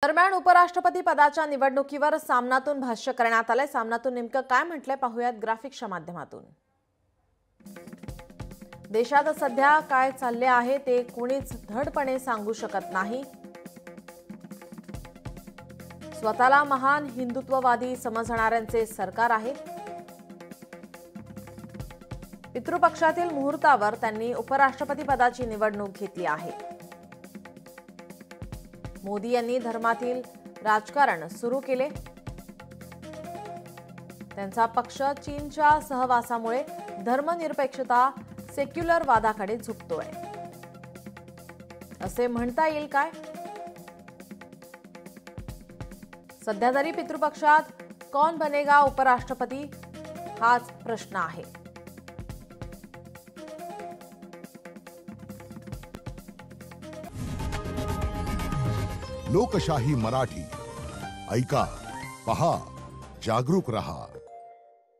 दरम्यान उपराष्ट्रपती पदाच्या निवडणुकीवर सामनातून भाष्य करण्यात आले। सामनातून नेमकं काय म्हटलंय पाहूयात ग्राफिक्सच्या माध्यमातून। देशात सध्या काय चालले आहे ते कोणीच धडपणे सांगू शकत नाही। स्वतःला महान हिंदुत्ववादी समजणाऱ्यांचे सरकार आहे। पितृपक्षातील मुहूर्तावर त्यांनी उपराष्ट्रपती पदाची निवडणूक घेतली आहे। मोदी यांनी धर्मातील राजकारण सुरू केले। त्यांचा पक्ष चीनच्या सहवासामुळे धर्मनिरपेक्षता सेक्युलर वादाकडे झुकतोय असे म्हणता येईल काय? सध्या तरी पितृपक्षात कौन बनेगा उपराष्ट्रपती हाच प्रश्न आहे। लोकशाही मराठी ऐका, पहा, जागरूक रहा।